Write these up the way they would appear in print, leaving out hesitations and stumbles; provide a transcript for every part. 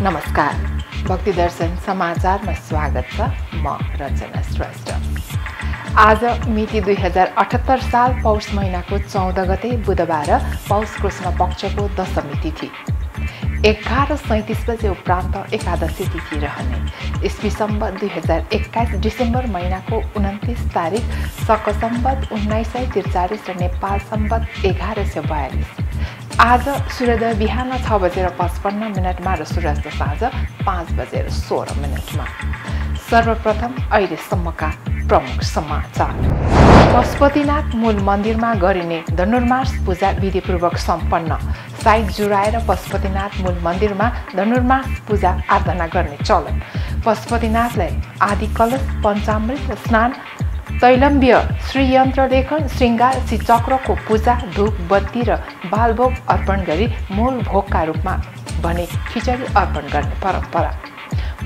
नमस्कार, भक्ति दर्शन समाचारमा स्वागत छ। म रचना श्रेष्ठ। आज मिति 2078 साल पौष महिनाको 14 गते बुधबार पौष कृष्ण पक्षको दशमी तिथि 11:37 बजे उपरान्त एकादशी तिथि रहने। इस्वी सम्वत 2021 डिसेम्बर महिनाको 29 तारिक शक सम्वत 1943 र नेपाल सम्वत 1142। आज सूर्योदय बिहान 6:55 र सूर्यास्त साँझ 5:16 सर्वप्रथम अहिलेसम्मका प्रमुख समाचार। पशुपतिनाथ मूल मन्दिरमा गरिने धनुर्मास पूजा विधिपूर्वक सम्पन्न। साइत जुराएर पशुपतिनाथ मूल मन्दिरमा धनुर्मास पूजा आराधना गर्ने चलन। पशुपतिनाथलाई आदि कलश, पञ्चामृत स्नान, तैलम्ब्य, श्रीयन्त्र लेखन, श्रृङ्गार, श्रीचक्रको पूजा, धूप बत्ती र बालभोग अर्पण गरी मूल भोगका रूपमा भने खिचडी अर्पण गर्ने परम्परा।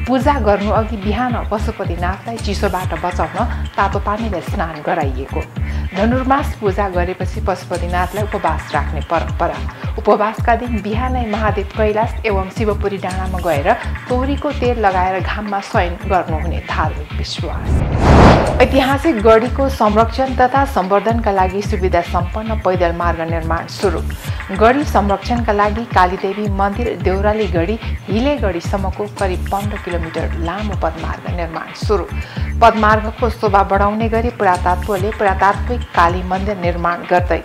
पूजा गर्नु अघि बिहान पशुपतिनाथलाई चिसोबाट बचाउन तातो पानीले स्नान गराइएको। धनुर्मास पूजा गरेपछि पशुपतिनाथलाई उपवास राख्ने परम्परा। उपवासका दिन बिहानै महादेव कैलाश एवं शिवपुरी डाँडामा गएर तोरीको तेल लगाएर घाममा शयन गर्नुहुने धार्मिक विश्वास। ऐतिहासिक गढीको संरक्षण तथा सम्वर्धनका लागि सुविधा सम्पन्न पैदल मार्ग निर्माण सुरु। गढी संरक्षणका लागि कालीदेवी मन्दिर देउराली गढी हिले गढीसम्मको करिब 15 किलोमिटर लामो पदमार्ग निर्माण सुरु। पदमार्गको शोभा बढाउने गरी पुरातात्त्वले पुरातात्त्विक काली मन्दिर निर्माण गर्दै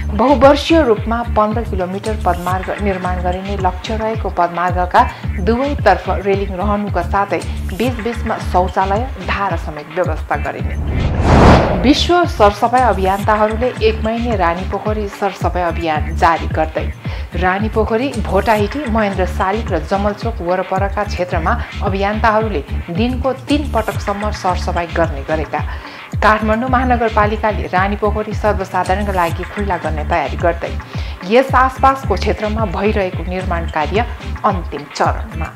बहुवर्षीय रूपमा 15 किलोमिटर पदमार्ग निर्माण गरिने लक्ष्य रहेको पदमार्गका दुवैतर्फ रेलिङ रहनुका साथै बीचबीचमा शौचालय, धारा समेत व्यवस्था गरिने। विश्व सरसफाइ अभियन्ताहरूले 1 महिने रानीपोखरी सरसफाइ अभियान जारी गर्दै रानीपोखरी, भोटाहिटी, महेन्द्र शालिग र जमलचोक वरपरका क्षेत्रमा अभियन्ताहरूले दिनको 3 पटकसम्म सरसफाइ गर्ने गरेका। काठमाडौँ महानगरपालिकाले रानीपोखरी सर्वसाधारणका लागि खुल्ला गर्ने तयारी गर्दै यस आसपासको क्षेत्रमा भइरहेको निर्माण कार्य अन्तिम चरणमा।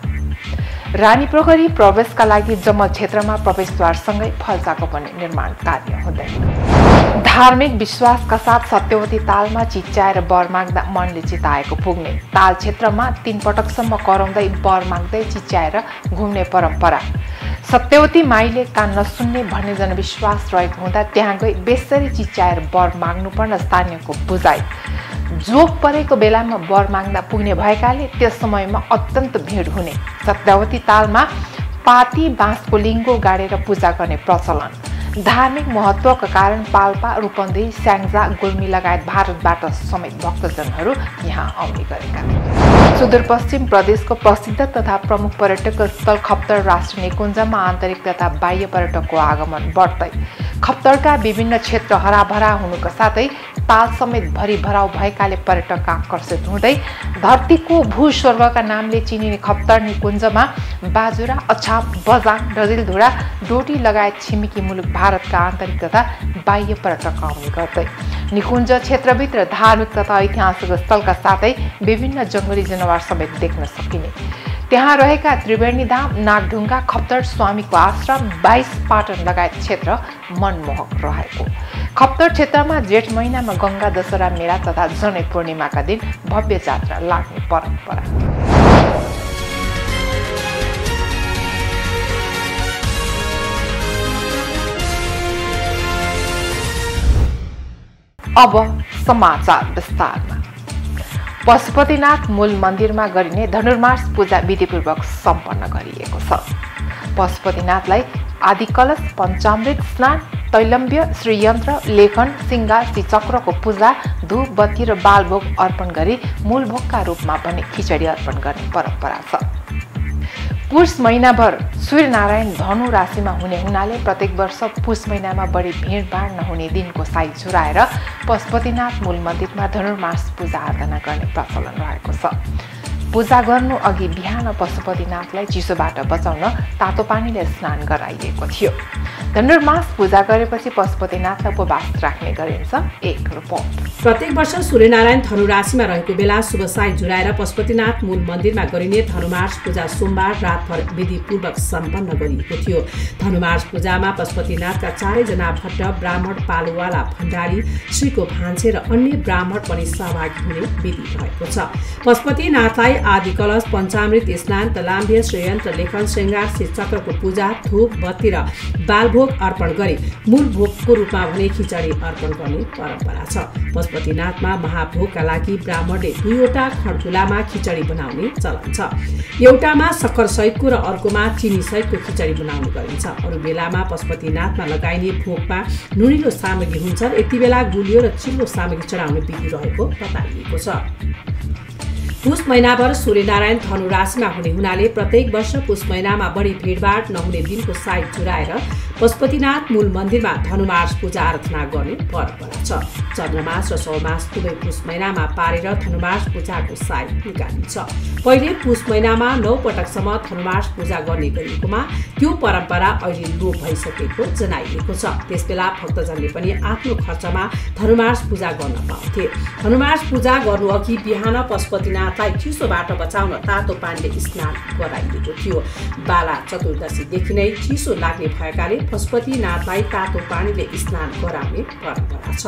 रानीपोखरी प्रवेशका लागि जमल क्षेत्रमा प्रवेशद्वारसँगै फल्साको पनि निर्माण कार्य हुँदैन। धार्मिक विश्वासका साथ सत्यवती तालमा चिच्याएर वर माग्दा मनले चिताएको पुग्ने। ताल क्षेत्रमा 3 पटकसम्म कराउँदै वर माग्दै चिच्याएर घुम्ने परम्परा। सत्यवती माईले कान नसुन्ने भन्ने जनविश्वास रहेको हुँदा त्यहाँ गई बेसरी चिच्याएर वर माग्नुपर्न स्थानीयको बुझाइ। जोग परेको बेलामा वर माग्दा पुग्ने भएकाले त्यस समयमा अत्यन्त भिड हुने। सत्यवती तालमा पाती बाँसको लिङ्गो गाडेर पूजा गर्ने प्रचलन। धार्मिक महत्त्वका कारण पाल्पा, रूपन्देही, स्याङ्जा, गुल्मी लगायत भारतबाट समेत भक्तजनहरू यहाँ आउने गरेका। सुदूरपश्चिम प्रदेशको प्रसिद्ध तथा प्रमुख पर्यटक स्थल खप्तर राष्ट्रिय निकुञ्जमा आन्तरिक तथा बाह्य पर्यटकको आगमन बढ्दै खप्तरका विभिन्न क्षेत्र हराभरा हुनुका साथै ताल समेत भरिभराउ भएकाले पर्यटक आकर्षित हुँदै धरतीको भूस्वर्गका नामले चिनिने खप्तर निकुञ्जमा बाजुरा, अछाम, बजाङ, डजिलधुरा, डोटी लगायत छिमेकी मुलुक भारतका आन्तरिक तथा बाह्य पर्यटक आउने गर्दै निकुञ्ज क्षेत्रभित्र धार्मिक तथा ऐतिहासिक स्थलका साथै विभिन्न जङ्गली जनावर समेत देख्न सकिने। त्यहाँ रहेका त्रिवेणी धाम, नागढुङ्गा, खप्तर स्वामीको आश्रम, 22 पाटन लगायत क्षेत्र मनमोहक रहेको। खप्तर क्षेत्रमा जेठ महिनामा गङ्गा दशहरा मेला तथा जनै पूर्णिमाका दिन भव्य जात्रा लाग्ने परम्परा। अब समाचार विस्तारमा। पशुपतिनाथ मूल मन्दिरमा गरिने धनुर्मास पूजा विधिपूर्वक सम्पन्न गरिएको छ। पशुपतिनाथलाई आदि कलश, पञ्चामृत स्नान, तैलम्ब्य, श्रीयन्त्र लेखन, श्रृङ्गार, श्रीचक्रको पूजा, धूप बत्ती र बालभोग अर्पण गरी मूल भोगका रूपमा भने खिचडी अर्पण गर्ने परम्परा छ। पुष महिनाभर सूर्यनारायण धनु राशिमा हुने हुनाले प्रत्येक वर्ष पुष महिनामा बढी भिडभाड नहुने दिनको साइत जुराएर पशुपतिनाथ मूल मन्दिरमा धनुर्मास पूजा आराधना गर्ने प्रचलन रहेको छ। पूजा गर्नु अघि बिहान पशुपतिनाथलाई चिसोबाट बचाउन तातो पानीले स्नान गराइएको थियो। धनुर्मास पूजा गरेपछि पशुपतिनाथलाई उपवास राख्ने गरिन्छ। एक रिपोर्ट। प्रत्येक वर्ष सूर्यनारायण धनु राशिमा रहेको बेला शुभ साई जुराएर पशुपतिनाथ मूल मन्दिरमा गरिने धनुमास पूजा सोमबार रातभर विधिपूर्वक सम्पन्न गरिएको थियो। धनुमास पूजामा पशुपतिनाथका चारैजना भट्ट, ब्राह्मण, पालुवाला, भण्डारी, श्रीको भान्से र अन्य ब्राह्मण पनि सहभागी हुने विधि रहेको छ। पशुपतिनाथलाई आदि कलश, पञ्चामृत स्नान, तलाम्बे, श्रेयन्त्र, लेखन, श्रृङ्गार, श्रीचक्रको पूजा, धूप, बत्ती र बालभोग अर्पण गरी मूल भोगको रूपमा भने खिचडी अर्पण गर्ने परम्परा छ। पशुपतिनाथमा महाभोगका लागि ब्राह्मणले 2वटा खड्कुलामा खिचडी बनाउने चलन छ। एउटामा सक्खर सहितको र अर्कोमा चिनी सहितको खिचडी बनाउने गरिन्छ। अरू बेलामा पशुपतिनाथमा लगाइने भोगमा नुनिलो सामग्री हुन्छ। यति बेला गुलियो र चिल्लो सामग्री चढाउने विधि रहेको बताइएको छ। पुष महिनाभर सूर्यनारायण धनु राशिमा हुने हुनाले प्रत्येक वर्ष पुष महिनामा बढी भिडभाड नहुने दिनको साइत जुराएर पशुपतिनाथ मूल मन्दिरमा धनुमास पूजा आराधना गर्ने परम्परा छ। चन्द्रमास र सौमास दुवै पुष महिनामा पारेर धनुमास पूजाको साइत निकालिन्छ। पहिले पुष महिनामा 9 पटकसम्म धनुमास पूजा गर्ने गरिएकोमा त्यो परम्परा अहिले लोप भइसकेको जनाइएको छ। त्यसबेला भक्तजनले पनि आफ्नो खर्चमा धनुमास पूजा गर्न पाउँथे। धनुमास पूजा गर्नु अघि बिहान पशुपतिनाथलाई चिसोबाट बचाउन तातो पानीले स्नान गराइएको थियो। बाला चतुर्दशीदेखि नै चिसो लाग्ने भएकाले पशुपतिनाथलाई तातो पानीले स्नान गराउने परम्परा छ।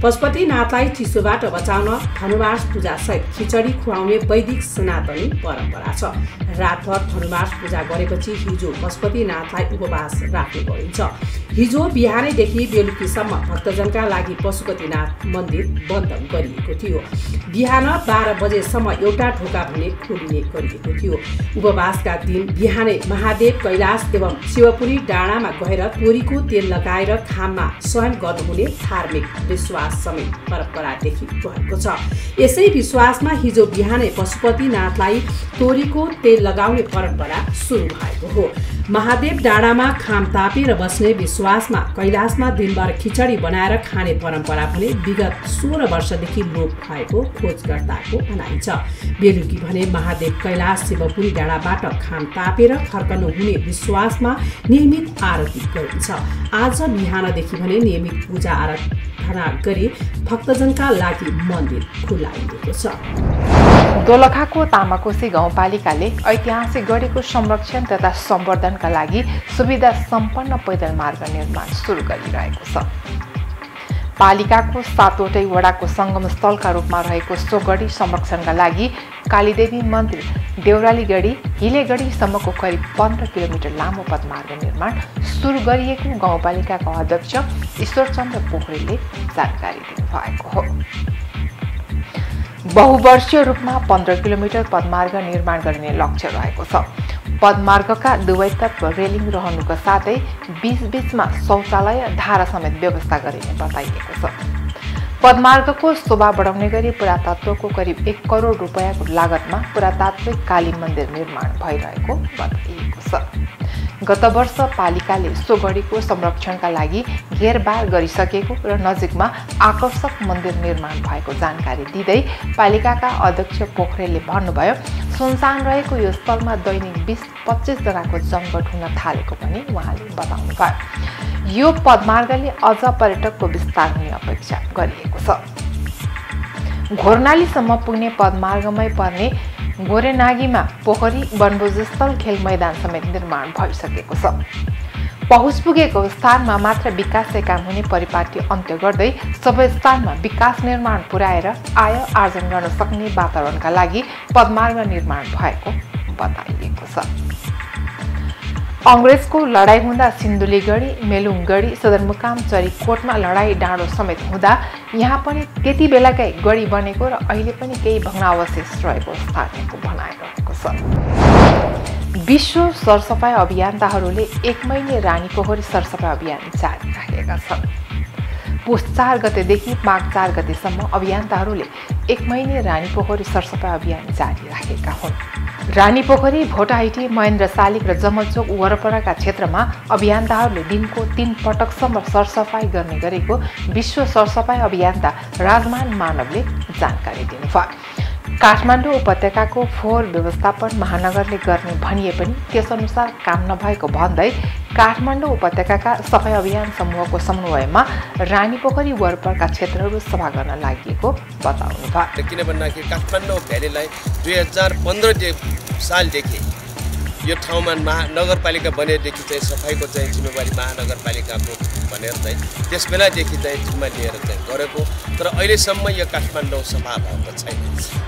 पशुपतिनाथलाई चिसोबाट बचाउन धनुमास पूजा सहित खिचडी खुवाउने वैदिक सनातनी परम्परा छ। रातभर धनुमास पूजा गरेपछि हिजो पशुपतिनाथलाई उपवास राख्ने गरिन्छ। हिजो बिहानैदेखि बेलुकीसम्म भक्तजनका लागि पशुपतिनाथ मन्दिर बन्द गरिएको थियो। बिहान 12 बजेसम्म एउटा ढोका भने खोलिने गरिएको थियो। उपवासका दिन बिहानै महादेव कैलाश एवं शिवपुरी डाँडामा गएर तोरीको तेल लगाएर खाममा शयन गर्नुहुने धार्मिक विश्वास समेत परम्परादेखि रहेको छ। यसै विश्वासमा हिजो बिहानै पशुपतिनाथलाई तोरीको तेल लगाउने परम्परा सुरु भएको हो। महादेव डाँडामा खाम तापेर बस्ने विश्वासमा कैलाशमा दिनभर खिचडी बनाएर खाने परम्परा भने विगत 16 वर्षदेखि लोप भएको खोजकर्ताको भनाइ छ। बेलुकी भने महादेव कैलाश शिवपुरी डाँडाबाट खाम तापेर फर्कनु हुने विश्वासमा नियमित आरती गरिन्छ। आज बिहानदेखि भने नियमित पूजा आराधना गरी भक्तजनका लागि मन्दिर खुलाइएको छ। दोलखाको तामाकोशी गाउँपालिकाले ऐतिहासिक गढीको संरक्षण तथा सम्वर्धनका लागि सुविधा सम्पन्न पैदल मार्ग निर्माण सुरु गरिरहेको छ। पालिकाको 7वटै वडाको संगम स्थलका रूपमा रहेको सो गढी संरक्षणका लागि कालीदेवी मन्दिर, देउराली गढी, हिले गढीसम्मको करिब 15 किलोमिटर लामो पदमार्ग निर्माण सुरु गरिएको गाउँपालिकाका अध्यक्ष ईश्वरचन्द्र पोखरेलले जानकारी दिनुभएको हो। बहुवर्षीय रूपमा 15 किलोमिटर पदमार्ग निर्माण गर्ने लक्ष्य रहेको छ। पदमार्गका दुवैतर्फ रेलिङ रहनुका साथै बीच-बीचमा शौचालय, धारा समेत व्यवस्था गरिने बताइएको छ। पदमार्गको शोभा बढाउने गरी पुरातत्वको करिब 1 करोड रुपैयाँको लागतमा पुरातात्विक काली मन्दिर निर्माण भइरहेको बताइएको छ। गत वर्ष पालिकाले सो गढीको संरक्षणका लागि घेरबार गरिसकेको र नजिकमा आकर्षक मन्दिर निर्माण भएको जानकारी दिँदै पालिकाका अध्यक्ष पोखरेलले भन्नुभयो, सुनसान रहेको यो स्थलमा दैनिक 20-25 जनाको जमघट हुन थालेको पनि उहाँले बताउनुभयो। यो पदमार्गले अझ पर्यटकको विस्तार हुने अपेक्षा गरिएको छ। घोरनालीसम्म पुग्ने पदमार्गमै पर्ने गोरेनागीमा पोखरी, वनभोजस्थल, खेल मैदान समेत निर्माण भइसकेको छ। पहुँच पुगेको स्थानमा मात्र विकासले काम हुने परिपाटी अन्त्य गर्दै सबै स्थानमा विकास निर्माण पुर्याएर आय आर्जन गर्न सक्ने वातावरणका लागि पदमार्ग निर्माण भएको बताइएको छ। अंग्रेजको लडाईँ हुँदा सिन्धुलीगढी, मेलुङगढी, सदरमुकाम, चरीकोटमा लडाईँ डाँडो समेत हुँदा यहाँ पनि त्यति बेलाकै गढी बनेको र अहिले पनि केही भग्नावशेष रहेको स्थानीयको भनाइ रहेको छ। विश्व सरसफाई अभियन्ताहरूले 1 महिने रानीपोखरी सरसफाई अभियान जारी राखेका छन्। पुष 4 गतेदेखि माघ 4 गतेसम्म अभियन्ताहरूले 1 महिने रानीपोखरी सरसफाई अभियान जारी राखेका हुन्। रानीपोखरी, भोटाइटी, महेन्द्र शालिग र जमलचोक वरपरका क्षेत्रमा अभियन्ताहरूले दिनको 3 पटकसम्म सरसफाई गर्ने गरेको विश्व सरसफाई अभियन्ता राजमान मानवले जानकारी दिनुभयो। काठमाडौँ उपत्यकाको फोहोर व्यवस्थापन महानगरले गर्ने भनिए पनि त्यसअनुसार काम नभएको भन्दै काठमाडौँ उपत्यकाका सफाई अभियान समूहको समन्वयमा रानीपोखरी वरपरका क्षेत्रहरू सफा गर्न लागि बताउनुभयो। किन भन्दाखेरि काठमाडौँ भ्यालीलाई 2015 सालदेखि यो ठाउँमा नगरपालिका बनेदेखि चाहिँ सफाइको चाहिँ जिम्मेवारी महानगरपालिकाको भनेर चाहिँ त्यस बेलादेखि चाहिँ जिम्मा लिएर चाहिँ गरेको, तर अहिलेसम्म यो काठमाडौँ सफा भएको छैन।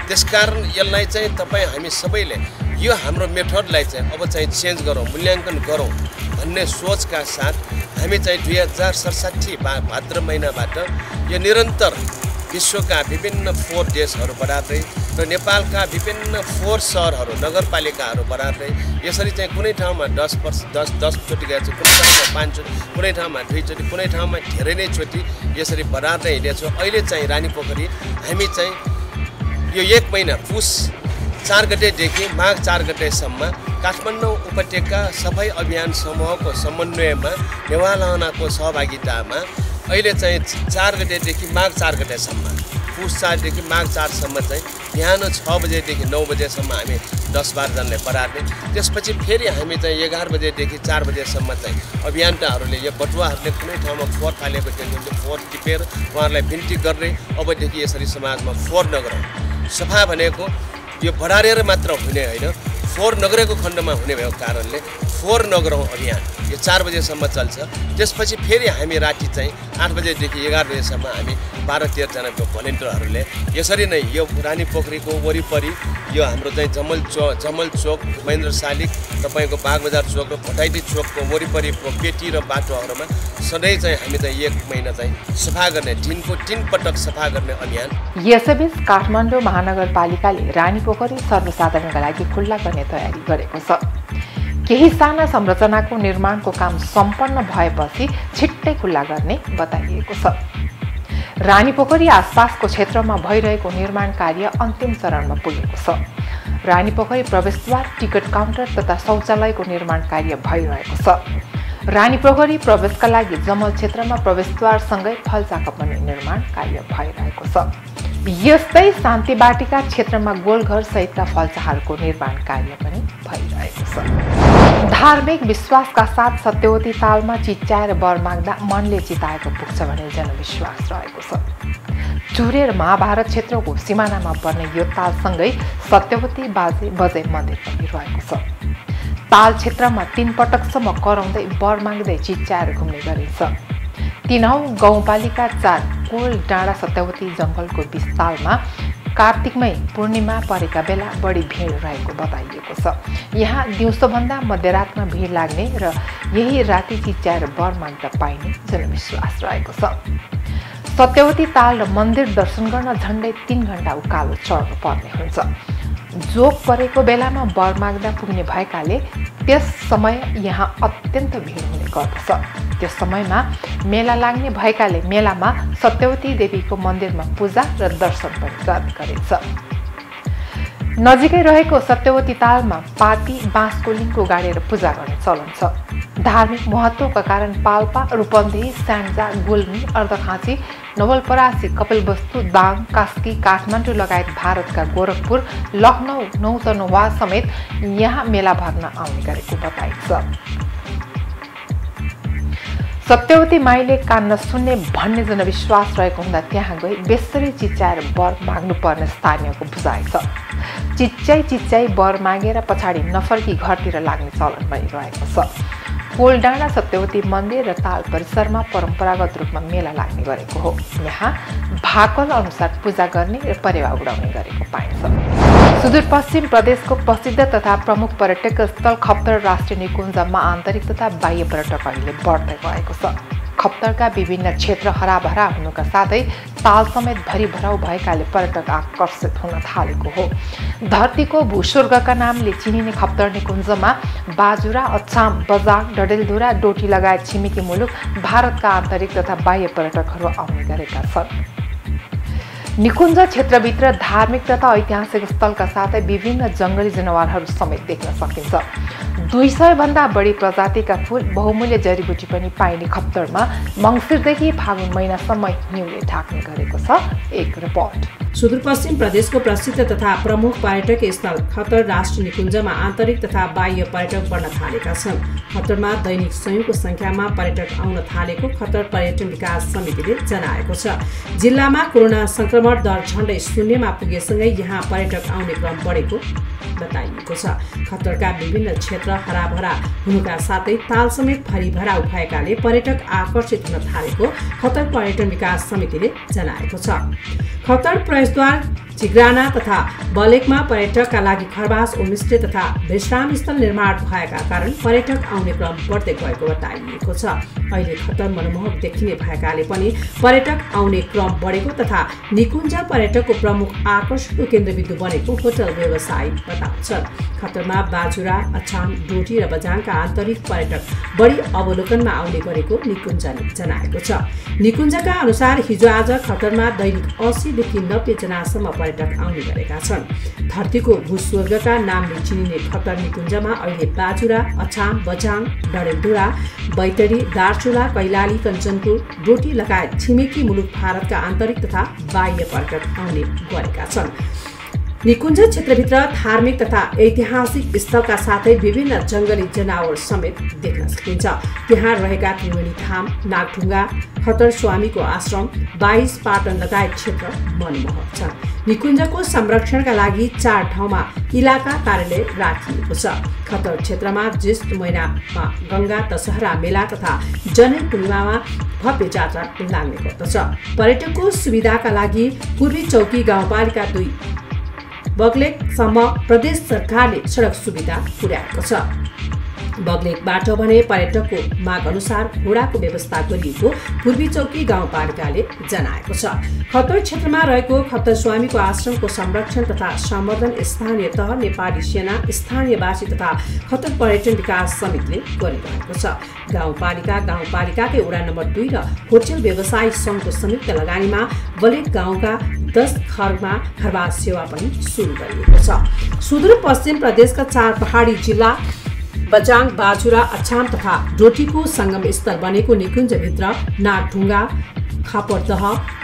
त्यसकारण यसलाई चाहिँ हामी सबैले यो हाम्रो मेथडलाई चाहिँ अब चाहिँ चेन्ज गरौँ, मूल्याङ्कन गरौँ भन्ने सोचका साथ हामी चाहिँ 2067 भाद्र महिनाबाट यो निरन्तर विश्वका विभिन्न फोहोर देशहरू बढार्दै र नेपालका विभिन्न फोहोर सहरहरू नगरपालिकाहरू बढार्दै यसरी चाहिँ कुनै ठाउँमा 10 चोटि गएको छ, कुनै ठाउँमा 5 चोटि, कुनै ठाउँमा 2 चोटि, कुनै ठाउँमा धेरै नै चोटि यसरी बढार्दै हिँडेछौँ। अहिले चाहिँ रानीपोखरी हामी चाहिँ यो 1 महिना पुस 4 गतेदेखि माघ 4 गतेसम्म काठमाडौँ उपत्यका सफाई अभियान समूहको समन्वयमा नेवालाको सहभागितामा अहिले चाहिँ 4 गतेदेखि माघ 4 गतेसम्म पुस 4 देखि माघ 4 सम्म चाहिँ बिहान 6 बजेदेखि 9 बजेसम्म हामी 10-12 जनाले बढार्ने, त्यसपछि फेरि हामी चाहिँ 11 बजेदेखि 4 बजेसम्म चाहिँ अभियन्ताहरूले यो बटुवाहरूले कुनै ठाउँमा फोहोर फालेको थियो फोहोर टिपेर उहाँहरूलाई बिन्ती गर्ने अबदेखि यसरी समाजमा फोहोर नगरौँ। सफा भनेको यो बढारेर मात्र हुने होइन, फोहोर नगरेको खण्डमा हुने भएको कारणले फोहोर नगरौँ अभियान यो 4 बजेसम्म चल्छ। त्यसपछि फेरि हामी राति चाहिँ 8 बजेदेखि 11 बजेसम्म हामी 12-13 जनाको भलिन्टियरहरूले यसरी नै यो रानीपोखरीको वरिपरि यो हाम्रो चाहिँ जमल चोक, महेन्द्र शालिक, तपाईँको बागबजार चोक र भटाइदी चोकको वरिपरिको पेटी र बाटोहरूमा सधैँ चाहिँ हामी चाहिँ 1 महिना चाहिँ सफा गर्ने, दिनको 3 पटक सफा गर्ने अभियान। यसैबीच काठमाडौँ महानगरपालिकाले रानीपोखरी सर्वसाधारणका लागि खुल्ला गर्ने तयारी गरेको छ। केही साना संरचनाको निर्माणको काम सम्पन्न भएपछि छिट्टै खुल्ला गर्ने बताइएको छ। रानीपोखरी आसपासको क्षेत्रमा भइरहेको निर्माण कार्य अन्तिम चरणमा पुगेको छ। रानीपोखरी प्रवेशद्वार, टिकट काउन्टर तथा शौचालयको निर्माण कार्य भइरहेको छ। रानीपोखरी प्रवेशका लागि जमल क्षेत्रमा प्रवेशद्वारसँगै फलचाका पनि निर्माण कार्य भइरहेको छ। यस्तै शान्ति बाटिका क्षेत्रमा गोलघर सहितका फलचाहरूको निर्माण कार्य पनि भइरहेको छ। धार्मिक विश्वासका साथ सत्यवती तालमा चिच्याएर वर माग्दा मनले चिताएको पुग्छ भन्ने जनविश्वास रहेको छ। चुरे र महाभारत क्षेत्रको सिमानामा पर्ने यो तालसँगै सत्यवती बजे मन्दिर पनि रहेको छ। ताल क्षेत्रमा 3 पटकसम्म कराउँदै वर माग्दै चिच्याएर घुम्ने गरिन्छ। 3औं गाउँपालिका 4 कोल डाँडा सत्यवती जङ्गलको विस्तारमा कार्तिकमै पूर्णिमा परेका बेला बढी भिड रहेको बताइएको छ। यहाँ दिउँसोभन्दा मध्यरातमा भिड लाग्ने र यही राति चिच्याएर वर माग्दा पाइने जनविश्वास रहेको छ। सत्यवती ताल र मन्दिर दर्शन गर्न झन्डै 3 घण्टा उकालो चढ्नु पर्ने हुन्छ। जोग परेको बेलामा वर माग्दा पुग्ने भएकाले त्यस समय यहाँ अत्यन्त भिड हुने गर्दछ। त्यस समयमा मेला लाग्ने भएकाले मेलामा सत्यवती देवीको मन्दिरमा पूजा र दर्शन पनि गर्ने गरिन्छ। नजिकै रहेको सत्यवती तालमा पाती बाँसको लिङ्को गाडेर पूजा गर्ने चलन छ। धार्मिक महत्त्वका कारण पाल्पा, रूपन्देही, स्याङ्जा, गुल्मी, अर्धखाँची, नवलपरासी, कपिलवस्तु, दाङ, कास्की, काठमाडौँ लगायत भारतका गोरखपुर, लखनऊ, नौतनवा समेत यहाँ मेला भर्न आउने गरेको बताइन्छ। सत्यवती माईले कान नसुन्ने भन्ने जनविश्वास रहेको हुँदा त्यहाँ गई बेसरी चिच्याएर वर माग्नुपर्ने स्थानीयको बुझाइ छ। चिच्याई वर मागेर पछाडि नफर्की घरतिर लाग्ने चलन भइरहेको छ। कोलडाँडा सत्यवती मन्दिर र ताल परिसरमा परम्परागत रूपमा मेला लाग्ने गरेको हो। यहाँ भाकल अनुसार पूजा गर्ने र परेवा उडाउने गरेको पाइन्छ। सुदूरपश्चिम प्रदेशको प्रसिद्ध तथा प्रमुख पर्यटक स्थल खप्तर राष्ट्रिय निकुञ्जमा आन्तरिक तथा बाह्य पर्यटक अहिले बढ्दै गएको छ। खप्तरका विभिन्न क्षेत्र हराभरा हुनुका साथै ताल समेत भरिभराउ भएकाले पर्यटक आकर्षित हुन थालेको हो। धरतीको भूस्वर्गका नामले चिनिने खप्तर निकुञ्जमा बाजुरा, अछाम, बजाङ, डडेलधुरा, डोटी लगायत छिमेकी मुलुक भारतका आन्तरिक तथा बाह्य पर्यटकहरू आउने गरेका छन्। निकुञ्ज क्षेत्रभित्र धार्मिक तथा ऐतिहासिक स्थलका साथै विभिन्न जङ्गली जनावरहरू समेत देख्न सकिन्छ। 200 भन्दा बढी प्रजातिका फूल, बहुमूल्य जडीबुटी पनि पाइने खप्तरमा मङ्सिरदेखि फागुन महिनासम्म हिउँले ढाक्ने गरेको छ एक रिपोर्ट। सुदूरपश्चिम प्रदेशको प्रसिद्ध तथा प्रमुख पर्यटकीय स्थल खतर राष्ट्रिय निकुञ्जमा आन्तरिक तथा बाह्य पर्यटक बढ्न थालेका छन्। खतरमा दैनिक सयौंको संख्यामा पर्यटक आउन थालेको खतर पर्यटन विकास समितिले जनाएको छ। जिल्लामा कोरोना संक्रमण दर झण्डै शून्यमा पुगेसँगै यहाँ पर्यटक आउने क्रम बढेको बताइएको छ। खतरका विभिन्न क्षेत्र हराभरा हुनुका साथै ताल समेत भरिभरा भएकाले पर्यटक आकर्षित हुन थालेको खतर पर्यटन विकास समितिले जनाएको छ। खतर प्रवेशद्वार जिग्राना तथा बलेकमा पर्यटकका लागि खरबास होमस्टे तथा विश्राम स्थल निर्माण भएका कारण पर्यटक आउने क्रम बढ्दै गएको बताइएको छ। अहिले खतर मनमोहक देखिने भएकाले पनि पर्यटक आउने क्रम बढेको तथा निकुञ्ज पर्यटकको प्रमुख आकर्षणको केन्द्रबिन्दु बनेको होटल व्यवसायी बताउँछ। खतरमा बाजुरा, अछाम, डोटी र बझाङका आन्तरिक पर्यटक बढी अवलोकनमा आउने गरेको निकुञ्जले जनाएको छ। निकुञ्जका अनुसार हिजो आज खतरमा दैनिक 80 देखि 90 जनासम्म पर्यटक आउने गरेका छन्। धरतीको भूस्वर्गका नामले चिनिने खतर निकुञ्जमा अहिले बाजुरा, अछाम, बझाङ, डडेलधुरा, बैतडी, दार्चुला, कैलाली, कञ्चनपुर, डोटी लगायत छिमेकी मुलुक भारतका आन्तरिक तथा बाह्य पर्यटक आउने गरेका छन्। निकुञ्ज क्षेत्रभित्र धार्मिक तथा ऐतिहासिक स्थलका साथै विभिन्न जंगली जनावर समेत देख्न सकिन्छ। त्यहाँ रहेका त्रिवेणी धाम, नागढुङ्गा, खतर स्वामीको आश्रम, 22 पाटन लगायत क्षेत्र मनमोहक छन्। निकुञ्जको संरक्षणका लागि 4 ठाउँमा इलाका कार्यालय राखिएको छ। खतर क्षेत्रमा ज्येष्ठ महिनामा गंगा दशहरा मेला तथा जनै पूर्णिमामा भव्य जात्रा लाग्ने गर्दछ। पर्यटकको सुविधाका लागि पूर्वी चौकी गाउँपालिका 2 बग्लेकसम्म प्रदेश सरकारले सडक सुविधा पुर्याएको छ। बग्लेकबाट भने पर्यटकको माग अनुसार घोडाको व्यवस्था गरिएको पूर्वी चौकी गाउँपालिकाले जनाएको छ। खतर क्षेत्रमा रहेको खतर स्वामीको आश्रमको संरक्षण तथा सम्वर्धन स्थानीय तह, नेपाली सेना, स्थानीयवासी तथा खतर पर्यटन विकास समितिले गरिरहेको छ। गाउँपालिकाकै वडा नम्बर 2 र होटल व्यवसायी संघको संयुक्त लगानीमा बलेक गाउँका 10 घरमा खरबास सेवा पनि सुरु गरिएको छ। सुदूरपश्चिम प्रदेशका 4 पहाडी जिल्ला बझाङ, बाजुरा, अछाम तथा डोटीको संगम स्थल बनेको निकुञ्जभित्र नागढुङ्गा, खापरदह,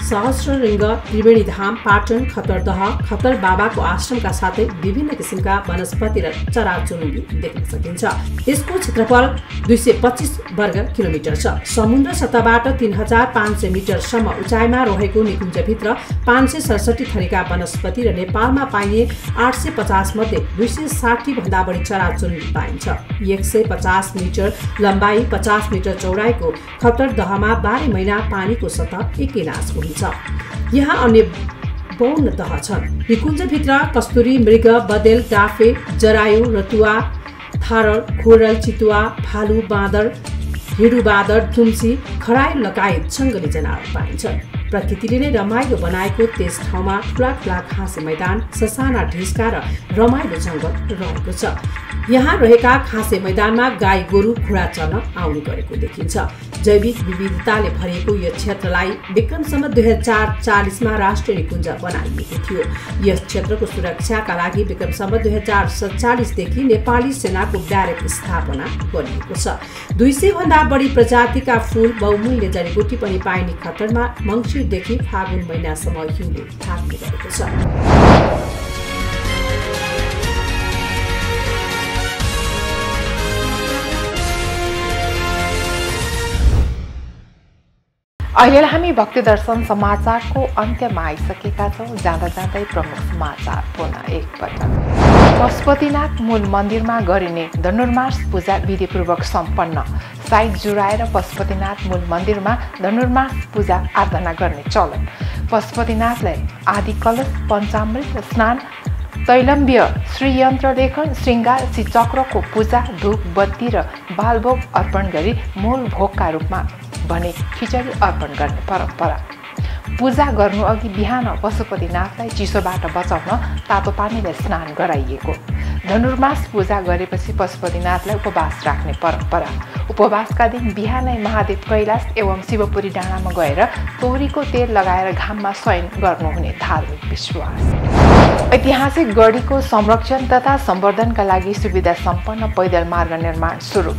सहस्रलिङ्ग, त्रिवेणी धाम, पाटन, खतरदह, खतर बाबाको आश्रमका साथै विभिन्न किसिमका वनस्पति र चराचुरुङ्गी देख्न सकिन्छ। यसको क्षेत्रफल 225 वर्ग किलोमिटर छ। समुद्र सतहबाट 3500 मिटरसम्म उचाइमा रहेको निकुञ्जभित्र 567 थरीका वनस्पति र नेपालमा पाइने 850 मध्ये 260 भन्दा बढी चराचुरुङ्गी पाइन्छ। 150 मिटर लम्बाई, 50 मिटर चौडाइको खतरदहमा 12 महिना पानीको सतह एकैनासको हुन्छ। यहाँ अन्य 52 दह छन्। निकुञ्जभित्र कस्तुरी, मृग, बदेल, डाफे, जरायु, रतुवा, थारल, खोरल, चितुवा, भालु, बाँदर, हिडु बाँदर, दुम्सी, खरायो लगायत जङ्गली जनावर पाइन्छन्। प्रकृतिले नै रमाइलो बनाएको त्यस ठाउँमा ठुला घाँसे मैदान, ससाना ढिस्का र रमाइलो जङ्गल रहेको छ। यहाँ रहेका घाँसे मैदानमा गाई गोरु घोडा चल्न आउने गरेको देखिन्छ। जैविक विविधताले भरिएको यस क्षेत्रलाई विक्रमसम्म 2040 मा राष्ट्रिय निकुञ्ज बनाइएको थियो। यस क्षेत्रको सुरक्षाका लागि विक्रमसम्म 2047 देखि नेपाली सेनाको ब्यारेक स्थापना गरिएको छ। 200 भन्दा बढी प्रजातिका फूल, बहुमूल्य जडीबुटी पनि पाइने खतरमा मङ्सिरदेखि फागुन महिनासम्म हिउँले थाक्ने गरेको छ। अहिले हामी भक्ति दर्शन समाचारको अन्त्यमा आइसकेका छौँ। जाँदा जाँदै प्रमुख समाचार पुनः एकपटक। पशुपतिनाथ मूल मन्दिरमा गरिने धनुर्मास पूजा विधिपूर्वक सम्पन्न। साइट जुराएर पशुपतिनाथ मूल मन्दिरमा धनुर्मास पूजा आराधना गर्ने चलन। पशुपतिनाथलाई आदि कलश, पञ्चामृत स्नान, तैलम्ब्य, श्रीयन्त्र लेखन, श्रृङ्गार, श्रीचक्रको पूजा, धूप बत्ती र बालभोग अर्पण गरी मूल भोगका रूपमा भने खिचडी अर्पण गर्ने परम्परा। पूजा गर्नु अघि बिहान पशुपतिनाथलाई चिसोबाट बचाउन तातो पानीले स्नान गराइएको। धनुर्मास पूजा गरेपछि पशुपतिनाथलाई उपवास राख्ने परम्परा। उपवासका दिन बिहानै महादेव कैलाश एवं शिवपुरी डाँडामा गएर तोरीको तेल लगाएर घाममा शयन गर्नुहुने धार्मिक विश्वास। ऐतिहासिक गढीको संरक्षण तथा सम्वर्धनका लागि सुविधा सम्पन्न पैदल मार्ग निर्माण सुरु।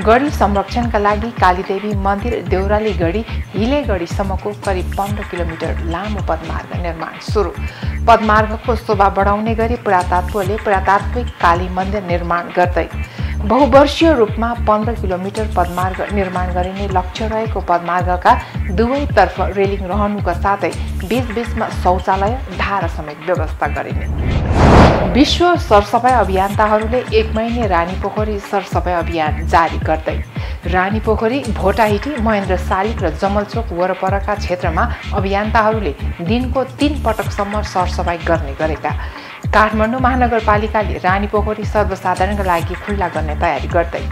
गढी संरक्षणका लागि कालीदेवी मन्दिर देउराली गढी हिले गढीसम्मको करिब 15 किलोमिटर लामो पदमार्ग निर्माण सुरु। पदमार्गको शोभा बढाउने गरी पुरातात्त्वले पुरातात्त्विक काली मन्दिर निर्माण गर्दै बहुवर्षीय रूपमा 15 किलोमिटर पदमार्ग निर्माण गरिने लक्ष्य रहेको पदमार्गका दुवैतर्फ रेलिङ रहनुका साथै बीच-बीचमा शौचालय धारा समेत व्यवस्था गरिने। विश्व सरसफाई अभियन्ताहरूले 1 महिने रानीपोखरी सरसफाई अभियान जारी गर्दै रानीपोखरी, भोटाहिटी, महेन्द्र शालिग र जमलचोक वरपरका क्षेत्रमा अभियन्ताहरूले दिनको 3 पटकसम्म सरसफाई गर्ने गरेका। काठमाडौँ महानगरपालिकाले रानीपोखरी सर्वसाधारणका लागि खुल्ला गर्ने तयारी गर्दै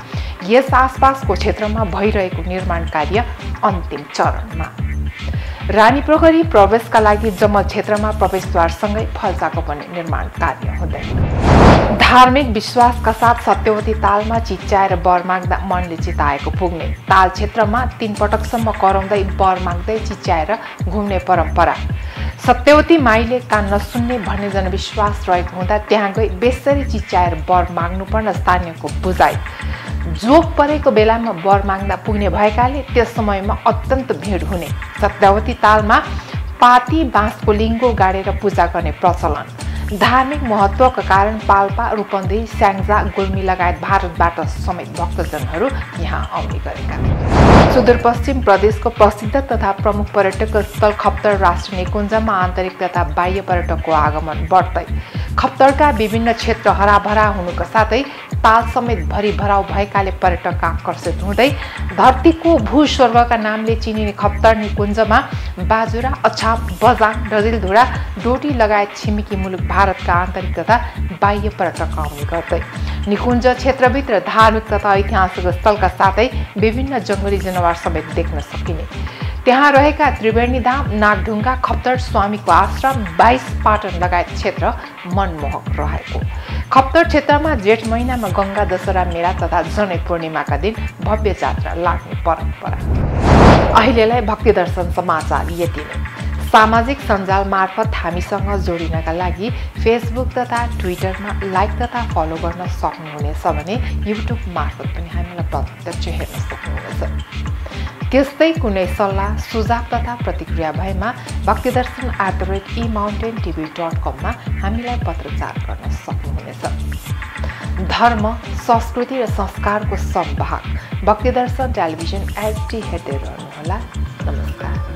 यस आसपासको क्षेत्रमा भइरहेको निर्माण कार्य अन्तिम चरणमा। रानीपोखरी प्रवेशका लागि जमल क्षेत्रमा प्रवेशद्वारसँगै फल्साको पनि निर्माण कार्य हुँदै। धार्मिक विश्वासका साथ सत्यवती तालमा चिच्याएर वर माग्दा मनले चिताएको पुग्ने। ताल क्षेत्रमा 3 पटकसम्म कराउँदै वर माग्दै चिच्याएर घुम्ने परम्परा। सत्यवती माईले कान नसुन्ने भन्ने जनविश्वास रहेको हुँदा त्यहाँ गई बेसरी चिच्याएर वर माग्नुपर्ने स्थानीयको बुझाइ। जोग परेको बेलामा वर माग्दा पुग्ने भएकाले त्यस समयमा अत्यन्त भिड हुने। सत्यवती तालमा पाती बाँसको लिङ्गो गाडेर पूजा गर्ने प्रचलन। धार्मिक महत्त्वका कारण पाल्पा, रूपन्देही, स्याङ्जा, गुल्मी लगायत भारतबाट समेत भक्तजनहरू यहाँ आउने गरेका। सुदूरपश्चिम प्रदेशको प्रसिद्ध तथा प्रमुख पर्यटक स्थल खप्तर राष्ट्रिय निकुञ्जमा आन्तरिक तथा बाह्य पर्यटकको आगमन बढ्दै खप्तरका विभिन्न क्षेत्र हराभरा हुनुका साथै ताल समेत भरिभराउ भएकाले पर्यटक आकर्षित हुँदै धरतीको भूस्वर्गका नामले चिनिने खप्तर निकुञ्जमा बाजुरा, अछाम, बजाङ, डजिलधुरा, डोटी लगायत छिमेकी मुलुक भारतका आन्तरिक तथा बाह्य पर्यटक आउने गर्दै निकुञ्ज क्षेत्रभित्र धार्मिक तथा ऐतिहासिक स्थलका साथै विभिन्न जङ्गली जनावर समेत देख्न सकिने। त्यहाँ रहेका त्रिवेणी धाम, नागढुङ्गा, खप्तर स्वामीको आश्रम, 22 पाटन लगायत क्षेत्र मनमोहक रहेको। खप्तर क्षेत्रमा जेठ महिनामा गङ्गा दशहरा मेला तथा जनै पूर्णिमाका दिन भव्य जात्रा लाग्ने परम्परा। अहिलेलाई भक्ति दर्शन समाचार यति नै। सामाजिक सञ्जाल मार्फत हामीसँग जोडिनका लागि फेसबुक तथा ट्विटरमा लाइक तथा फलो गर्न सक्नुहुनेछ भने युट्युब मार्फत पनि हामीलाई प्रत्यक्ष हेर्न सक्नुहुनेछ। त्यस्तै कुनै सल्लाह, सुझाव तथा प्रतिक्रिया भएमा bhaktidarshan@emountaintv.com मा हामीलाई पत्रचार गर्न सक्नुहुनेछ। धर्म, संस्कृति र संस्कारको संवाहक भक्तिदर्शन टेलिभिजन HD हेर्दै रहनुहोला। नमस्कार।